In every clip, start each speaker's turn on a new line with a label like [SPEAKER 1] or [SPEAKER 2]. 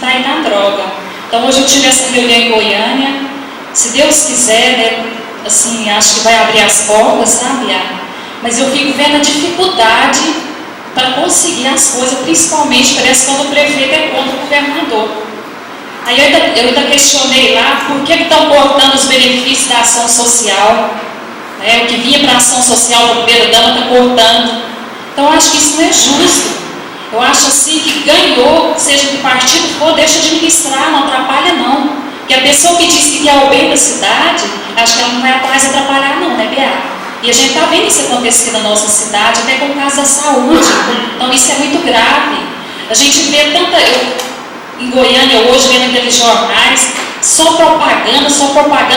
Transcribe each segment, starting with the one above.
[SPEAKER 1] está aí na droga. Então hoje eu tive essa reunião em Goiânia, se Deus quiser, né, assim, acho que vai abrir as portas, sabe? Mas eu fico vendo a dificuldade para conseguir as coisas, principalmente parece quando o prefeito é contra o governador. Aí eu ainda questionei lá por que estão cortando os benefícios da ação social, né? O que vinha para a ação social do primeiro dama está cortando. Então eu acho que isso não é justo. Eu acho assim que ganhou, seja que partido for, deixa de administrar, não atrapalha não. Porque a pessoa que diz que quer o bem da cidade, acho que ela não vai atrás de atrapalhar não, né, Beata? E a gente está vendo isso acontecer na nossa cidade, até com o caso da saúde. Então isso é muito grave. A gente vê tanta... em Goiânia hoje, vendo aqueles jornais, só propaganda,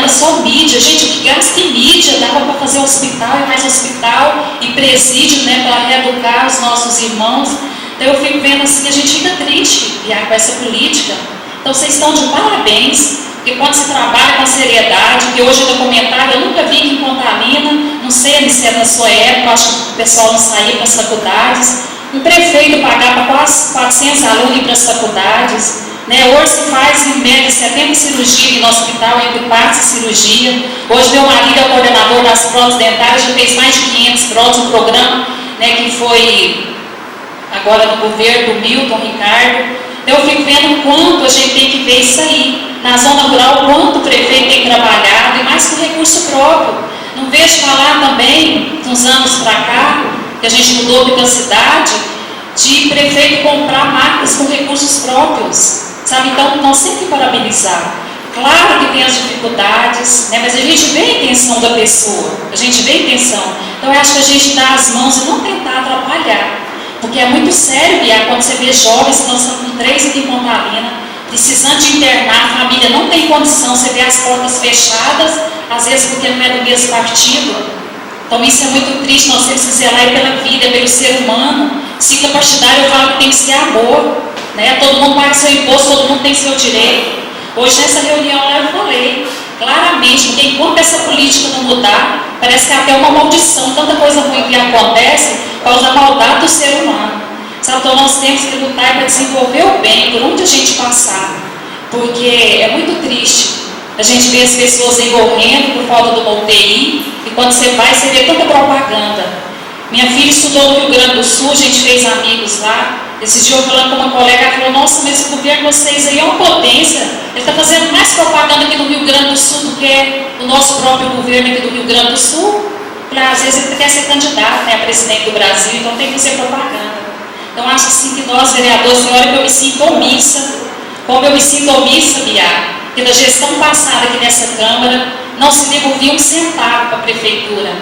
[SPEAKER 1] só mídia. Gente, o que gasta em mídia dava para fazer hospital e mais hospital e presídio, né, para reeducar os nossos irmãos. Então eu fico vendo assim, a gente fica triste com essa política. Então vocês estão de parabéns, porque quando se trabalha com seriedade, que hoje o documentário eu nunca vi aqui em Pontalina, não sei se é na sua época, acho que o pessoal não saía para as faculdades, um prefeito pagar para quase 400 alunos ir para as faculdades, né? Hoje se faz em média 70 cirurgias no hospital, entre partos e cirurgia. Hoje meu marido é o coordenador das próteses dentárias, já fez mais de 500 próteses, um programa, né, que foi agora no governo do Milton Ricardo. Eu fico vendo quanto a gente tem que ver isso aí, na zona rural, quanto o prefeito tem trabalhado, e mais com recurso próprio. Não vejo falar também, uns anos para cá, que a gente mudou pela cidade, de prefeito comprar máquinas com recursos próprios, sabe? Então, nós temos que parabenizar. Claro que tem as dificuldades, né? Mas a gente vê a intenção da pessoa, a gente vê a intenção. Então, eu acho que a gente dá as mãos e não tentar atrapalhar. Porque é muito sério, Bia, quando você vê jovens, nós estamos com 3 aqui em Pontalina, precisando de internar, a família não tem condição, você vê as portas fechadas, às vezes porque não é do mesmo partido. Então isso é muito triste, nós temos que zelar pela vida, pelo ser humano. Cita partidário, eu falo que tem que ser amor, né? Todo mundo paga seu imposto, todo mundo tem seu direito. Hoje nessa reunião lá eu falei claramente, porque enquanto essa política não mudar, parece que é até uma maldição, tanta coisa ruim que acontece por causa da maldade do ser humano. Sabe? Então nós temos que lutar para desenvolver o bem, por onde a gente passar, porque é muito triste a gente ver as pessoas morrendo por falta de uma UTI, e quando você vai, você vê tanta propaganda. Minha filha estudou no Rio Grande do Sul, a gente fez amigos lá. Esse dia eu falando com uma colega, ela falou, nossa, mas o governo de vocês aí é uma potência, ele está fazendo mais propaganda aqui no Rio Grande do Sul do que o nosso próprio governo aqui do Rio Grande do Sul. Às vezes ele quer ser candidato, né, a presidente do Brasil, então tem que fazer propaganda. Então acho assim que nós, vereadores, tem hora que eu me sinto omissa, como eu me sinto omissa, Bia, que na gestão passada aqui nessa Câmara não se devolvia um centavo para a Prefeitura.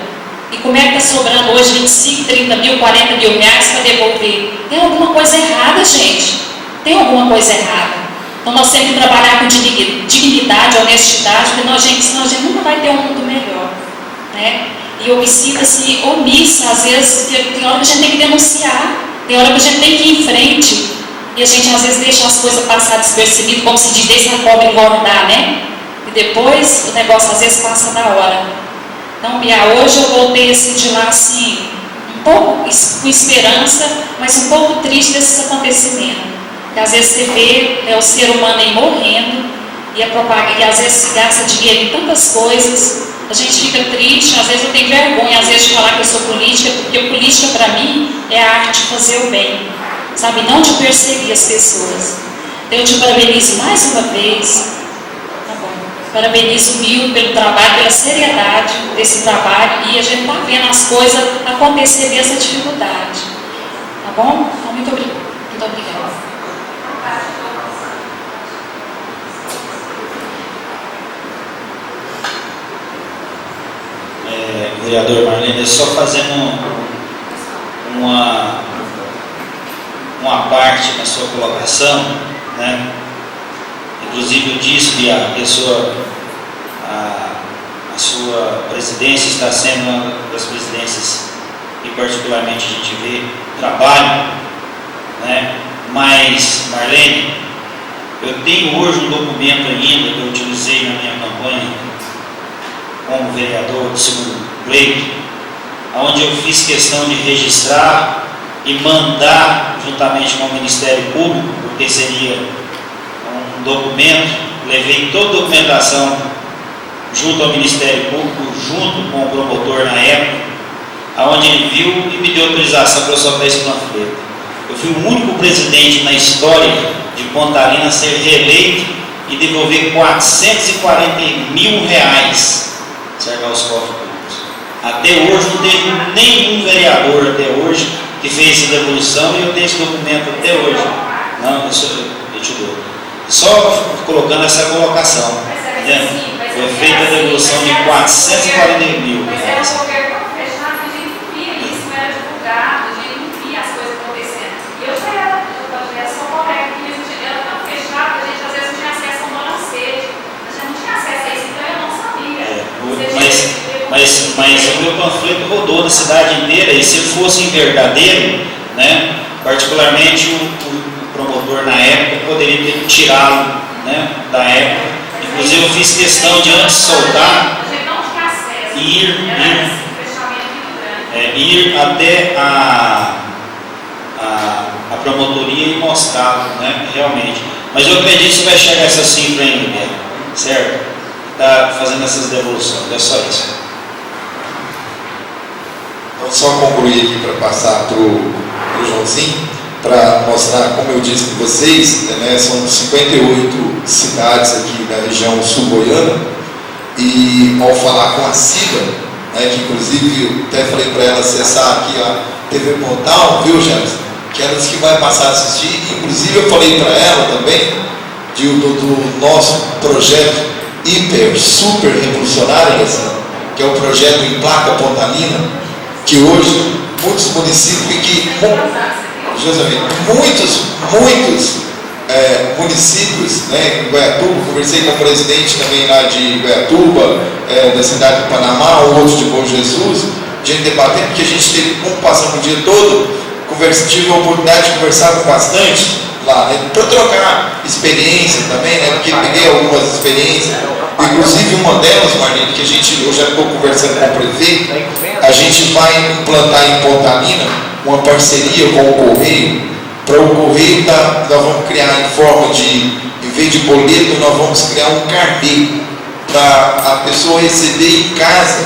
[SPEAKER 1] E como é que está sobrando hoje 25, 30 mil, 40 mil reais para devolver? Tem alguma coisa errada, gente. Tem alguma coisa errada. Então nós temos que trabalhar com dignidade, honestidade, porque senão a gente nunca vai ter um mundo melhor, né? E eu me sinto assim, omissa, às vezes, tem hora que a gente tem que denunciar, tem hora que a gente tem que ir em frente, e a gente às vezes deixa as coisas passar despercebidas, como se diz, deixa a cobra engordar, né? E depois o negócio às vezes passa da hora. Então, Bia, hoje eu voltei assim, de lá assim, um pouco com esperança, mas um pouco triste desses acontecimentos. Porque às vezes você vê o ser humano aí morrendo, e às vezes se gasta dinheiro em tantas coisas. A gente fica triste, às vezes eu tenho vergonha, às vezes de falar que eu sou política, porque política para mim é a arte de fazer o bem, sabe? Não de perseguir as pessoas. Então eu te parabenizo mais uma vez, tá bom? Parabenizo o Milton pelo trabalho, pela seriedade desse trabalho, e a gente está vendo as coisas acontecer dessa dificuldade, tá bom? Então muito obrigada.
[SPEAKER 2] Vereador Marlene, só fazendo uma parte na sua colocação, né? Inclusive eu disse que a sua presidência está sendo uma das presidências que particularmente a gente vê trabalho, né? Mas, Marlene, eu tenho hoje um documento ainda que eu utilizei na minha campanha como vereador do segundo pleito, onde eu fiz questão de registrar e mandar juntamente com o Ministério Público, porque seria um documento, levei toda a documentação junto ao Ministério Público, junto com o promotor na época, aonde ele viu e me deu autorização para eu soltar esse panfleto. Eu fui o único presidente na história de Pontalina a ser reeleito e devolver R$440 mil, cercar os cofres públicos. Até hoje não teve nenhum vereador até hoje que fez essa devolução e eu tenho esse documento até hoje. Não, eu te dou. Só colocando essa colocação. Foi feita a devolução de R$440 mil.
[SPEAKER 3] Mas era um governo fechado, a gente não via isso, não era divulgado, a gente não via as coisas acontecendo. E eu já era só correta, porque era tão fechado, a gente às vezes não tinha acesso a um balancete, a gente não tinha acesso a isso, então eu não sabia.
[SPEAKER 2] Mas o meu panfleto rodou na cidade inteira, e se fosse verdadeiro, né, particularmente o promotor na época poderia ter tirá-lo, né, da época. Inclusive eu fiz questão de, antes de soltar, ir até a promotoria e mostrá-lo, né, realmente. Mas eu acredito que vai chegar essa cifra ainda, né, certo? Está fazendo essas devoluções, é só isso.
[SPEAKER 4] Então, só concluir aqui para passar para o Joãozinho, para mostrar, como eu disse para vocês, né, são 58 cidades aqui da região sul-goiana, e ao falar com a Cida, né, que inclusive eu até falei para ela acessar aqui a TV Portal, viu, James? Que ela disse que vai passar a assistir, inclusive eu falei para ela também do nosso projeto hiper, super revolucionário, que é o projeto Emplaca Pontalina, que hoje muitos municípios muitos municípios, né, em Goiatuba, conversei com o presidente também lá de Goiatuba, da cidade de Panamá, outros de Bom Jesus, a gente debatendo, porque a gente teve, como passamos o dia todo, tive a oportunidade de conversar com bastante lá, né, para trocar experiência também, né, porque peguei algumas experiências, inclusive uma delas, Marlene, que eu já estou conversando com o prefeito, a gente vai implantar em Pontalina uma parceria com o Correio. Para o Correio, nós vamos criar em forma de, em vez de boleto, nós vamos criar um carnê para a pessoa receber em casa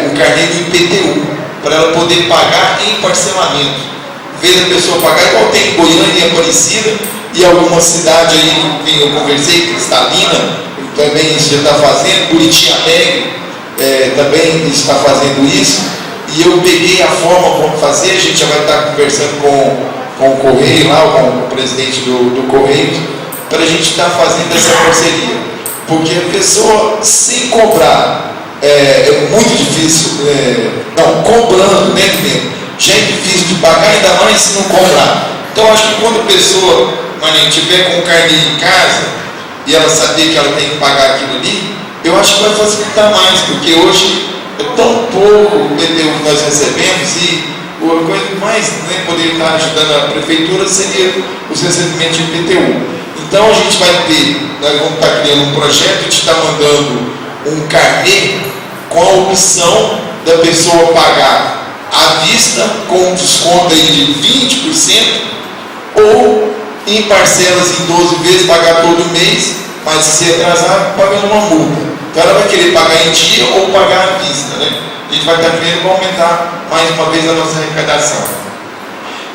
[SPEAKER 4] o carnê do IPTU, para ela poder pagar em parcelamento. Em vez da pessoa pagar, igual tem em Goiânia e Aparecida, e alguma cidade aí que eu conversei, Cristalina, também isso já está fazendo, Buriti Alegre também está fazendo isso, e eu peguei a forma como fazer, a gente já vai estar conversando com o Correio lá, com o presidente do Correio, para a gente estar fazendo essa parceria, porque a pessoa sem cobrar é muito difícil, cobrando, né, já é difícil de pagar, ainda mais se não cobrar. Então acho que quando a pessoa, tiver com o carnê em casa e ela saber que ela tem que pagar aquilo ali, eu acho que vai facilitar mais, porque hoje é tão pouco o IPTU que nós recebemos, e a coisa que mais poderia estar ajudando a prefeitura seria os recebimentos de IPTU. Então a gente vai nós vamos estar criando um projeto de estar mandando um carnê com a opção da pessoa pagar à vista, com um desconto aí de 20%, ou em parcelas em 12 vezes, pagar todo mês, mas se atrasar, pagando uma multa. Então ela vai querer pagar em dia ou pagar à vista, né? A gente vai estar vendo para aumentar mais uma vez a nossa arrecadação.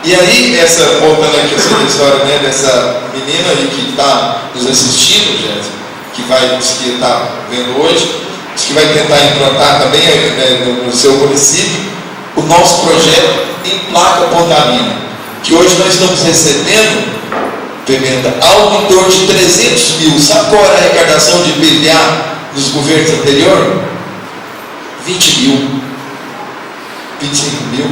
[SPEAKER 4] E aí, voltando aqui essa história, né, dessa menina aí que está nos assistindo, gente, que está vendo hoje, que vai tentar implantar também no seu município o nosso projeto Emplaca Pontalina, que hoje nós estamos recebendo, Pimenta, algo em torno de 300 mil. Sabe qual era a arrecadação de IPVA nos governos anteriores? 20 mil, 25 mil.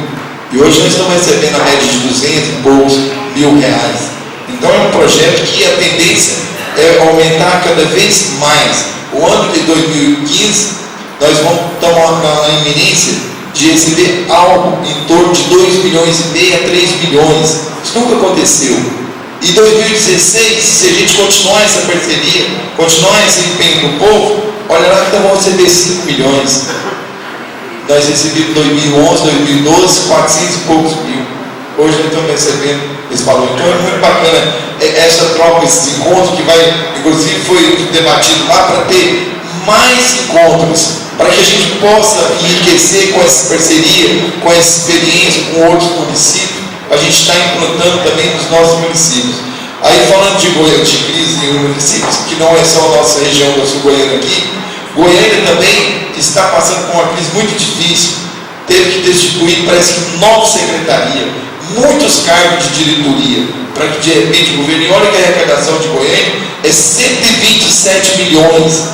[SPEAKER 4] E hoje nós estamos recebendo a média de 200 e poucos mil reais. Então é um projeto que a tendência é aumentar cada vez mais. O ano de 2015, nós vamos estar na iminência de receber algo em torno de 2,5 milhões a 3 milhões. Isso nunca aconteceu. Em 2016, se a gente continuar essa parceria, continuar esse empenho do povo, olha lá que vamos receber 5 milhões. Nós recebemos em 2011, 2012, 400 e poucos mil. Hoje nós estamos recebendo esse valor. Então é muito bacana essa troca, esses encontros, que vai, inclusive foi debatido lá para ter mais encontros, para que a gente possa enriquecer com essa parceria, com essa experiência com outros municípios. A gente está implantando também nos nossos municípios. Aí falando de crise em municípios, que não é só a nossa região da Sul Goiânia aqui, Goiânia também está passando por uma crise muito difícil. Teve que destituir, parece que 9 secretarias, muitos cargos de diretoria, para que de repente o governo, e olha que a arrecadação de Goiânia é 127 milhões,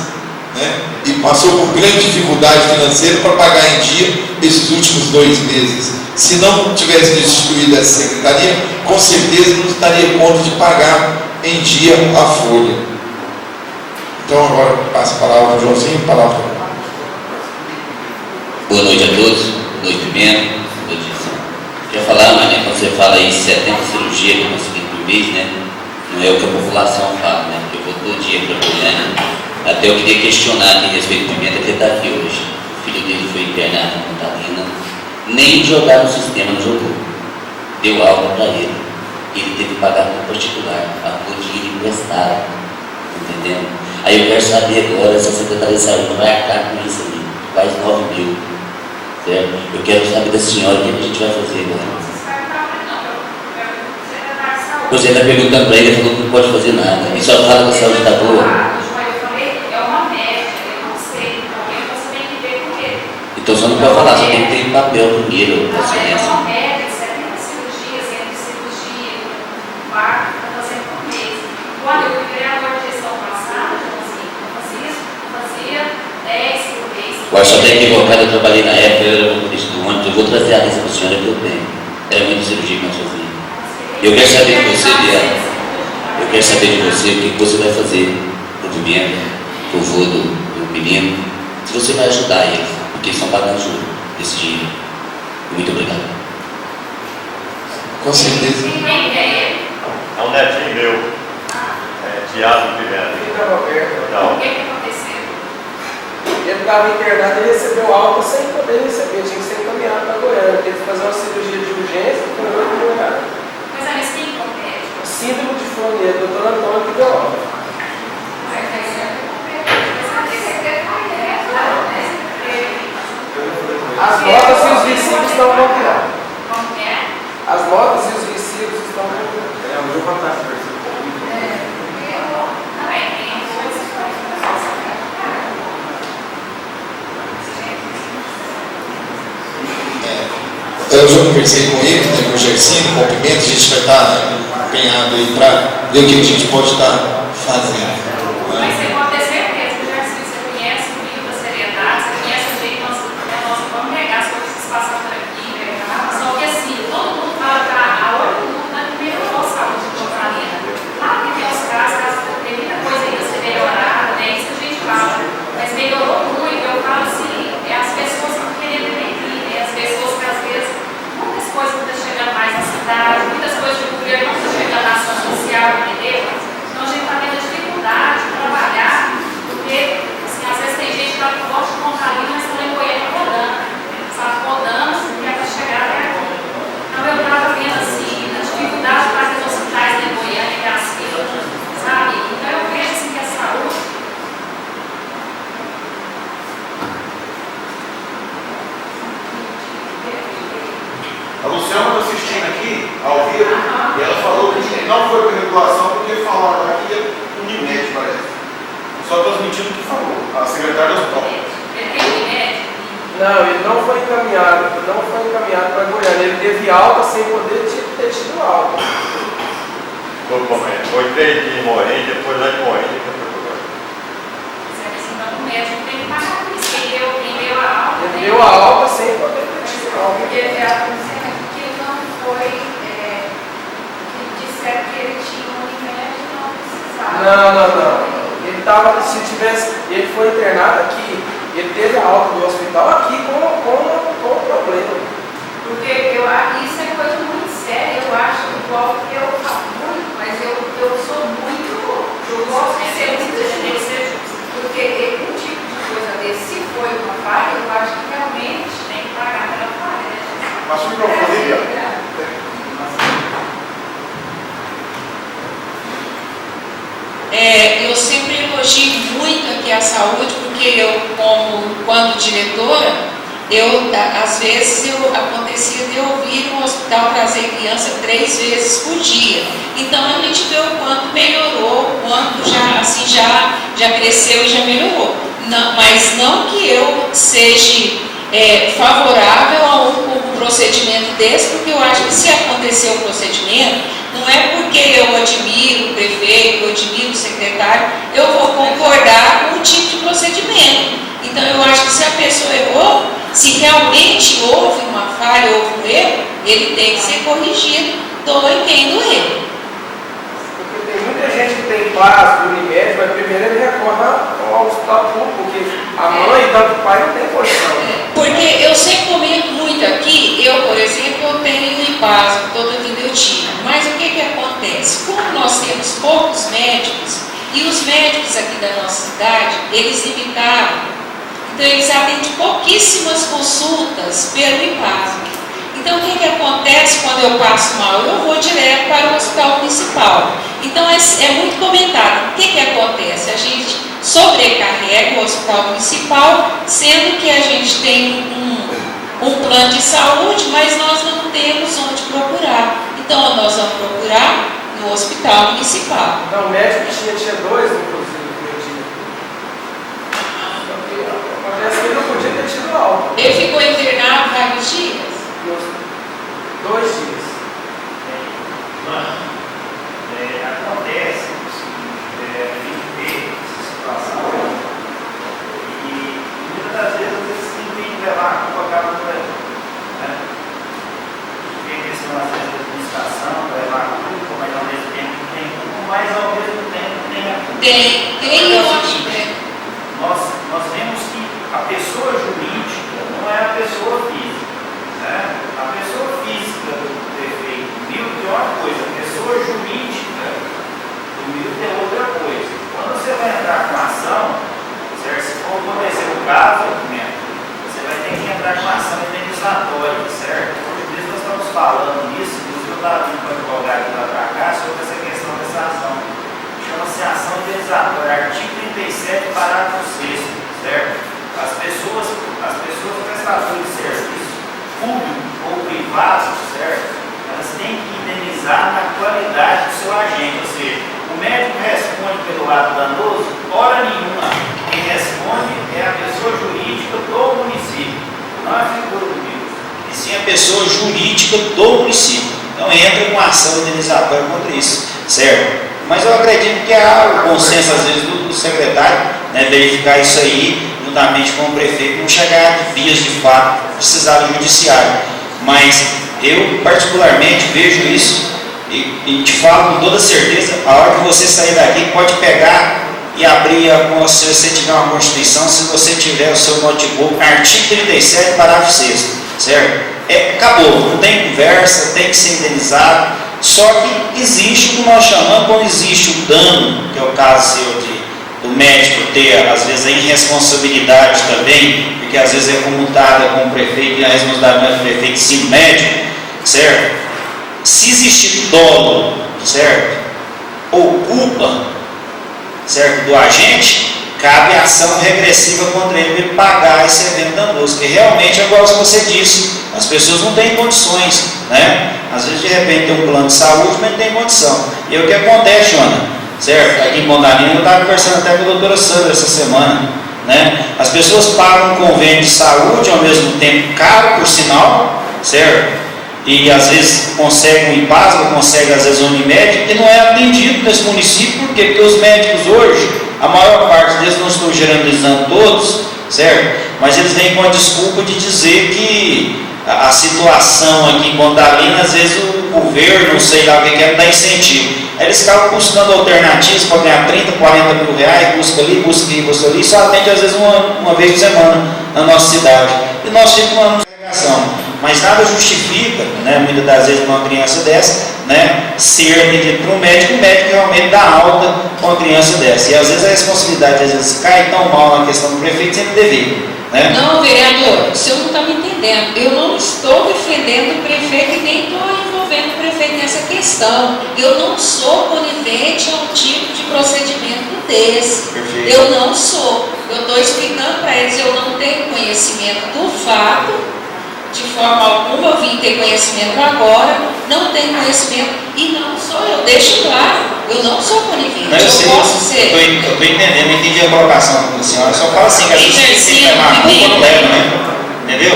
[SPEAKER 4] né? E passou por grande dificuldade financeira para pagar em dia esses últimos 2 meses. Se não tivesse destituído essa secretaria, com certeza não estaria conta de pagar em dia a folha. Então agora passa a palavra para o Joãozinho, palavra.
[SPEAKER 5] Boa noite a todos, boa noite Pimenta, boa noite. Já falamos, né, quando você fala aí 70 cirurgias que conseguimos por mês, né, não é o que a população fala, né, porque eu vou todo dia para Goiânia. Até eu queria questionar aqui a respeito do Pimenta, que ele está aqui hoje. O filho dele foi internado com Catalina, nem jogar no sistema não jogou. Deu alta para ele. Ele teve que pagar por particular, pagou dinheiro emprestado. Entendendo? Aí eu quero saber agora se a Secretaria de Saúde vai arcar com isso ali. Quase 9 mil. Certo? Eu quero saber da senhora o que a gente vai fazer agora. Você está perguntando para ele, ele falou que não pode fazer nada. Ele só fala que a saúde está boa. Então você não pode falar, só tem que ter papel primeiro.
[SPEAKER 3] Ela é uma média de 70 cirurgias, entre cirurgia, parto, está fazendo por mês. Quando eu fui vereador de gestão passada, eu fazia 10 por mês.
[SPEAKER 5] Eu acho até equivocado, eu trabalhei na época, eu era motorista do ônibus, eu vou trazer a lista para a senhora que eu tenho. Era muita cirurgia que nós fazíamos. Eu quero saber de você, Biela. Eu quero saber de você o que você vai fazer para o Pimenta, para o vô do menino, se você vai ajudar eles. Porque eles estão pagando juros desse dinheiro. Muito obrigado.
[SPEAKER 4] Com certeza.
[SPEAKER 6] É um netinho meu. Tiago Pimenta.
[SPEAKER 3] O que aconteceu?
[SPEAKER 7] Ele estava internado e recebeu alta sem poder receber, tinha que ser encaminhado para Goiânia. Teve que fazer uma cirurgia de urgência e foi muito melhorado.
[SPEAKER 3] Mas a quem compete?
[SPEAKER 7] Síndrome de Fournier, doutor Antônio que deu alta. As notas e os recibos estão bloqueados.
[SPEAKER 3] Como que é?
[SPEAKER 7] As notas e os recibos estão bloqueados.
[SPEAKER 6] Eu vou contar essa versão.
[SPEAKER 4] Eu já conversei com ele, né, com o Gersinho, com o Pimenta, a gente vai estar empenhado aí para ver o que a gente pode estar fazendo.
[SPEAKER 3] Mas você pode ter certeza que o Gersinho, você conhece o nível da seriedade, você conhece o jeito que nós vamos pegar as coisas que se passam por aqui, né? Só que assim, todo mundo fala que a hora do mundo não melhorou a saúde de Catalina. Claro que tem os casos, tem muita coisa ainda a ser melhorada, né? Isso que a gente fala. Mas melhorou muito, eu falo assim, as pessoas não querendo vir, né? As pessoas que às vezes muitas coisas não estão chegando mais na cidade, muitas coisas do governo não estão chegando na ação social, entendeu? Então a gente está tendo dificuldade de trabalhar, porque assim, às vezes tem gente que está com voz de Contalina, mas está em Goiânia rodando, sabe? Rodando, que é para chegar até aqui. Então eu estava vendo assim, a dificuldade de fazer os hospitais em Goiânia, que é as filas, sabe? Então eu vejo assim que a saúde.
[SPEAKER 6] A Luciana está assistindo aqui, ao vivo, e ela falou que não foi por regulação, porque falaram aqui Unimed, parece. Só transmitindo o que falou, a secretária do hospital.
[SPEAKER 3] Ele tem Unimed?
[SPEAKER 7] Não, ele não foi encaminhado para Goiânia. Ele teve alta sem poder ter tido alta.
[SPEAKER 6] Foi 3 dias em Moém, depois lá de Moém.
[SPEAKER 3] Então o médico tem que pagar por isso. Quem deu a alta.
[SPEAKER 7] Ele deu a alta sem poder ter tido alta.
[SPEAKER 8] Porque ela dizendo que não foi, que disseram que ele tinha um Unimed e não precisava.
[SPEAKER 7] Não. Ele estava, ele foi internado aqui, ele teve a alta do hospital aqui com o problema.
[SPEAKER 8] Porque isso é coisa muito séria, eu acho, igual que eu falo muito, mas eu sou muito, eu gosto de ser muito justo. Porque um tipo de coisa desse, se foi uma falha, eu acho que realmente tem que pagar pela falha.
[SPEAKER 6] Passa o microfone,
[SPEAKER 9] eu sempre elogio muito aqui a saúde, porque eu, quando diretora, às vezes acontecia de eu ouvir no hospital trazer criança 3 vezes por dia. Então a gente vê o quanto melhorou, o quanto já cresceu e já melhorou. Mas não que eu seja favorável a um procedimento desse, porque eu acho que se acontecer o procedimento, não é porque eu admiro o prefeito, eu admiro o secretário, eu vou concordar com o tipo de procedimento. Então eu acho que se a pessoa errou, se realmente houve uma falha, houve um erro, ele tem que ser corrigido, doa quem doer.
[SPEAKER 7] Porque tem muita gente que tem paz do Unimed, mas primeiro ele recorre ao hospital público, porque a mãe e tanto o pai não tem condição.
[SPEAKER 9] Porque eu sempre comento muito aqui, por exemplo, eu tenho IPASO, toda a vida eu tinha. Mas o que acontece? Como nós temos poucos médicos, e os médicos aqui da nossa cidade, eles limitaram. Então, eles atendem pouquíssimas consultas pelo IPASO. Então, o que acontece quando eu passo mal? Eu vou direto para o hospital municipal. Então, é muito comentado. O que acontece? A gente sobrecarrega o hospital municipal, sendo que a gente tem um plano de saúde, mas nós não temos onde procurar. Então, nós vamos procurar no hospital municipal.
[SPEAKER 7] Então, o médico tinha 2, inclusive. Ele não podia ter tido alta.
[SPEAKER 9] Ele ficou internado vários dias?
[SPEAKER 7] 2 dias.
[SPEAKER 2] Acontece, a gente vê essa situação e muitas das vezes não tem que levar a culpa a cabo do problema. A gente vê a questão às vezes da administração, levar a culpa, mas ao mesmo tempo não tem culpa, mas ao mesmo tempo tem a culpa.
[SPEAKER 9] Tem, eu acho que
[SPEAKER 2] nós vemos que a pessoa jurídica não é a pessoa física. Né? A pessoa física do prefeito humilde é uma coisa, a pessoa jurídica do humilde é outra coisa. Quando você vai entrar com a ação, certo? Se for acontecer o caso, você vai ter que entrar com a ação indenizatória, certo? Hoje mesmo nós estamos falando nisso, inclusive eu estava vindo para o advogado lá para cá sobre essa questão dessa ação. Chama-se ação indenizatória, artigo 37, parágrafo 6º, certo? As pessoas prestadoras de serviço, público ou privado, certo? Elas têm que indenizar na qualidade do seu agente, ou seja, o médico responde pelo ato danoso, hora nenhuma. Quem responde é a pessoa jurídica do município, não a figura do médico. E sim a pessoa jurídica do município. Então entra com ação indenizatória contra isso, certo? Mas eu acredito que há o consenso, às vezes, do secretário, né, verificar isso aí, juntamente com o prefeito, não chegar a vias de fato, precisar do judiciário. Mas eu, particularmente, vejo isso e te falo com toda certeza, a hora que você sair daqui, pode pegar e abrir, se você tiver uma Constituição, se você tiver o seu notebook, artigo 37, parágrafo 6º, certo? Acabou, não tem conversa, tem que ser indenizado. Só que existe o que nós chamamos, quando existe o dano, que é o caso do médico ter, às vezes, a irresponsabilidade também, porque às vezes é comutada com o prefeito e a responsabilidade do prefeito sim médico, certo? Se existir dolo, certo? Ou culpa, certo? Do agente, cabe ação regressiva contra ele para pagar esse evento danoso, que realmente é igual que você disse, as pessoas não têm condições, né? Às vezes de repente tem um plano de saúde, mas não tem condição. E o que acontece, Joana? Certo? Aqui em Pontalina eu estava conversando até com a doutora Sandra essa semana, né? As pessoas pagam um convênio de saúde, ao mesmo tempo caro, por sinal, certo? E às vezes consegue um IPASO, consegue às vezes um Unimed, e não é atendido nesse município, por quê? Porque os médicos hoje, a maior parte deles, não estou generalizando todos, certo? Mas eles vêm com a desculpa de dizer que a situação aqui em Pontalina, às vezes o governo, não sei lá o que é, não dá incentivo. Aí eles ficam buscando alternativas para ganhar 30, 40 mil reais, busca ali, busca ali, busca ali, só atende às vezes uma vez por semana na nossa cidade. E nós ficamos uma segregação. Mas nada justifica, né, muitas das vezes, uma criança dessa, né, ser atendido por um médico, o médico realmente dá alta com uma criança dessa. E às vezes a responsabilidade, às vezes, cai tão mal na questão do prefeito, sempre deveria. Né?
[SPEAKER 9] Não, vereador, o senhor não está me entendendo. Eu não estou defendendo o prefeito e nem estou envolvendo o prefeito nessa questão. Eu não sou conivente a um tipo de procedimento desse.
[SPEAKER 2] Perfeito.
[SPEAKER 9] Eu não sou. Eu estou explicando para eles, eu não tenho conhecimento do fato, de forma alguma eu vim ter conhecimento agora, não tenho conhecimento e não sou eu, deixo claro, eu não sou conivente,
[SPEAKER 2] Não, eu sei,
[SPEAKER 9] posso ser.
[SPEAKER 2] eu estou entendendo, eu entendi a colocação da senhora, só fala assim, que a gente tem que tomar a culpa, não leva, né? Entendeu?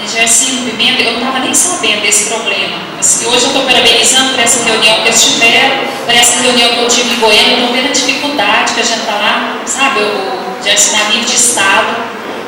[SPEAKER 1] Gersinho Pimenta, eu não estava nem sabendo desse problema. Assim, hoje eu estou parabenizando por essa reunião que eles tiveram, por essa reunião que eu tive em Goiânia, eu estou vendo a dificuldade que a gente está lá, sabe, o Gersinho a nível de Estado,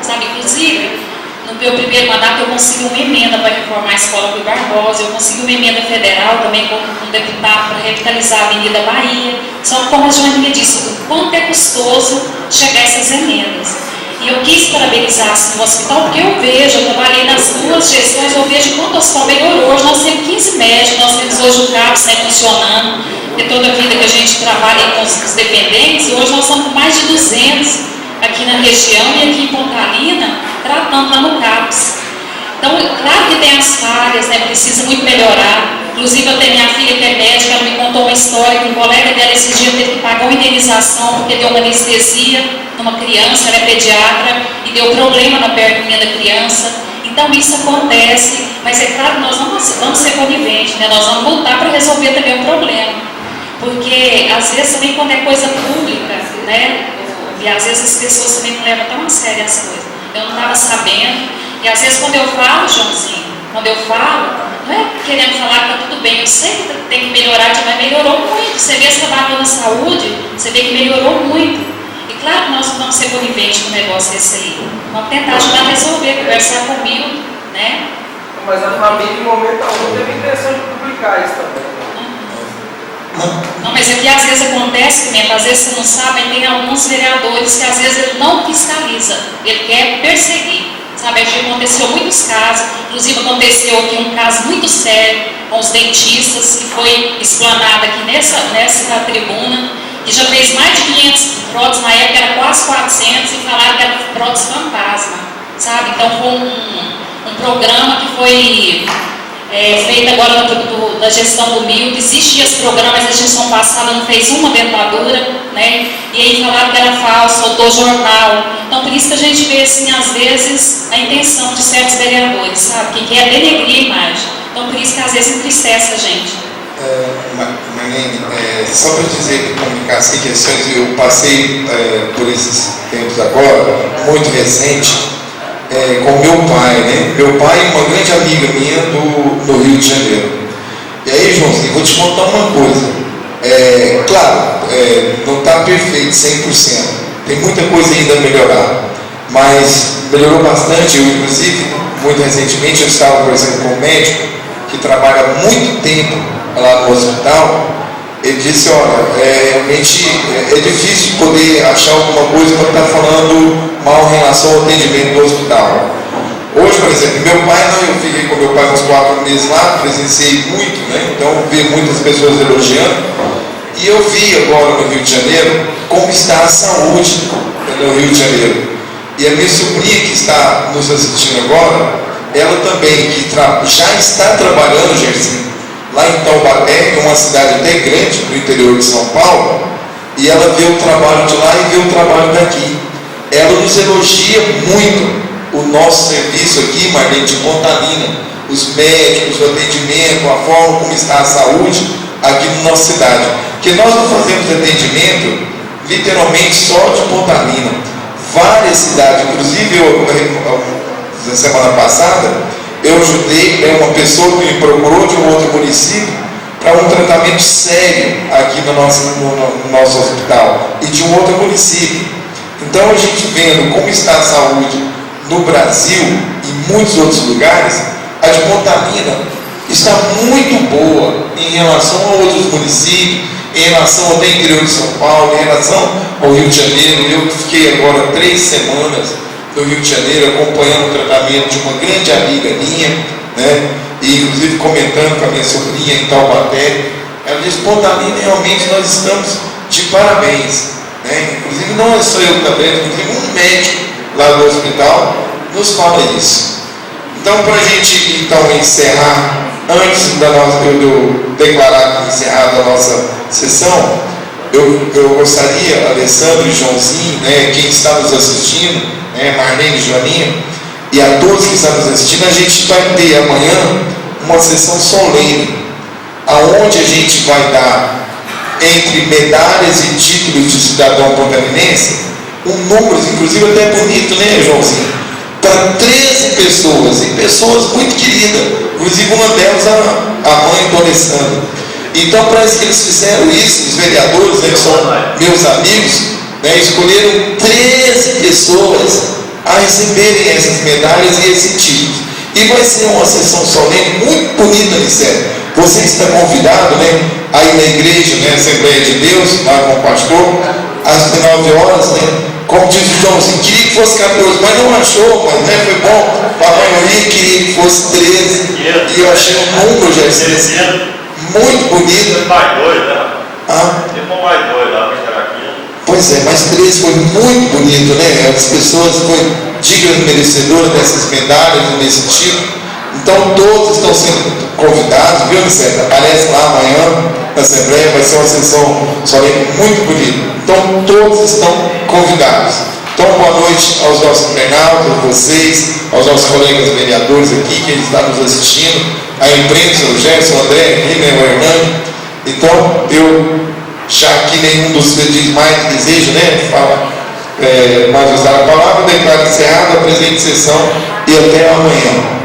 [SPEAKER 1] sabe, inclusive, no meu primeiro mandato eu consegui uma emenda para reformar a escola Rui Barbosa, eu consegui uma emenda federal também com um deputado para revitalizar a Avenida Bahia, só que como a Joaninha disse, o quanto é custoso chegar a essas emendas. E eu quis parabenizar assim, o hospital, porque eu vejo, eu trabalhei nas duas gestões, eu vejo quanto o hospital melhorou. Hoje nós temos 15 médicos, nós temos hoje o CAPS funcionando, de toda a vida que a gente trabalha com os dependentes, e hoje nós estamos com mais de 200 aqui na região e aqui em Pontalina, tratando lá no CAPS. Então, claro que tem as falhas, né, precisa muito melhorar. Inclusive, eu tenho minha filha que é médica, ela me contou uma história que um colega dela esses dias teve que pagar uma indenização porque deu uma anestesia numa criança, ela é pediatra, e deu problema na perninha da criança. Então, isso acontece, mas é claro que nós não vamos ser coniventes, né? Nós vamos lutar para resolver também o problema. Porque, às vezes, também quando é coisa pública, né? E às vezes as pessoas também não levam tão a sério as coisas. Eu não estava sabendo, e às vezes quando eu falo, Joãozinho, quando eu falo, não é querendo falar que está tudo bem, eu sei que tem que melhorar, mas melhorou muito. Você vê, você trabalhando na saúde, você vê que melhorou muito. E claro que nós não vamos ser coniventes com um negócio desse aí. Vamos tentar ajudar a resolver, conversar comigo, né?
[SPEAKER 7] Mas a família, em momento algum, teve intenção de publicar isso também.
[SPEAKER 1] Não, mas aqui às vezes acontece, Pimenta, às vezes você não sabe, tem alguns vereadores que às vezes ele não fiscaliza, ele quer perseguir. Sabe, aconteceu muitos casos, inclusive aconteceu aqui um caso muito sério com os dentistas, que foi explanado aqui nessa tribuna, que já fez mais de 500 próteses, na época era quase 400, e falaram que era prótese fantasma, sabe? Então foi um programa que foi feito agora da gestão do Milton. Existiam os programas da gestão passada, não fez uma dentadura, né? E aí falaram que era falso, soltou jornal. Então por isso que a gente vê assim, às vezes, a intenção de certos vereadores, sabe? Que quer denegrir a imagem. Então por isso que às vezes entristece a gente.
[SPEAKER 4] Marlene, só para dizer, comunicar as questões, eu passei por esses tempos agora, muito recente, com meu pai, né? Meu pai é uma grande amiga minha do Rio de Janeiro. E aí, Joãozinho, vou te contar uma coisa. Claro, não está perfeito 100%. Tem muita coisa ainda a melhorar. Mas melhorou bastante. Eu, inclusive, muito recentemente, eu estava conversando com um médico que trabalha há muito tempo lá no hospital. Ele disse, olha, realmente é difícil poder achar alguma coisa para estar falando mal em relação ao atendimento do hospital. Hoje, por exemplo, meu pai, eu fiquei com meu pai uns 4 meses lá, presenciei muito, né? Então vi muitas pessoas elogiando. E eu vi agora no Rio de Janeiro como está a saúde no Rio de Janeiro. E a minha sobrinha que está nos assistindo agora, ela também, que já está trabalhando, Gersinho, lá em Taubaté, que é uma cidade até grande no interior de São Paulo, e ela vê o trabalho de lá e vê o trabalho daqui. Ela nos elogia muito o nosso serviço aqui, Marlene, de Pontalina, os médicos, o atendimento, a forma como está a saúde aqui na nossa cidade. Porque nós não fazemos atendimento literalmente só de Pontalina. Várias cidades, inclusive na semana passada, eu ajudei uma pessoa que me procurou de um outro município para um tratamento sério aqui no nosso hospital e de um outro município. Então a gente vendo como está a saúde no Brasil e em muitos outros lugares, a de Pontalina está muito boa em relação a outros municípios, em relação até ao interior de São Paulo, em relação ao Rio de Janeiro. Eu fiquei agora 3 semanas no Rio de Janeiro acompanhando o tratamento de uma grande amiga minha, né? E inclusive comentando com a minha sobrinha em Taubaté. Ela disse, Pontalina, realmente nós estamos de parabéns, né? Inclusive não é só eu também, inclusive um médico lá do hospital nos fala isso. Então, para a gente então encerrar, antes da nossa, eu declarar encerrada a nossa sessão, eu gostaria, Alessandro e Joãozinho, né, quem está nos assistindo, né, Marlene e Joaninha, e a todos que estão nos assistindo, a gente vai ter amanhã uma sessão solene, aonde a gente vai dar, entre medalhas e títulos de cidadão pontaminense, um número, inclusive até bonito, né, Joãozinho? Para 13 pessoas, e pessoas muito queridas, inclusive uma delas, a mãe do Alessandro. Então parece que eles fizeram isso, os vereadores, né, que são meus amigos, né, escolheram 13 pessoas a receberem essas medalhas e esse título. E vai ser uma sessão solene muito bonita, Nicélio. Você está convidado, né, aí na igreja, né, Assembleia de Deus, lá com o pastor, às 19 horas, né? Como diz o Joãozinho, queria que fosse 14, mas não achou, mas, né, foi bom. A maioria queria que fosse 13. E eu achei um número, já muito bonito.
[SPEAKER 6] Mais dois, né?
[SPEAKER 4] Tem
[SPEAKER 6] mais dois lá, vai estar aqui.
[SPEAKER 4] Pois é, mas 13 foi muito bonito, né? As pessoas foram dignas merecedoras dessas medalhas, desse tipo. Então todos estão sendo convidados, viu, Vicente? Aparece lá amanhã na Assembleia, vai ser uma sessão solene muito bonita. Então todos estão convidados. Então boa noite aos nossos internautas, a vocês, aos nossos colegas vereadores aqui que estão nos assistindo, a imprensa, o Gerson, o André, aqui, né, o Hernani. Então eu, já que nenhum dos diz mais desejo, né, fala, mais usar a palavra, declaro encerrada a presente sessão e até amanhã.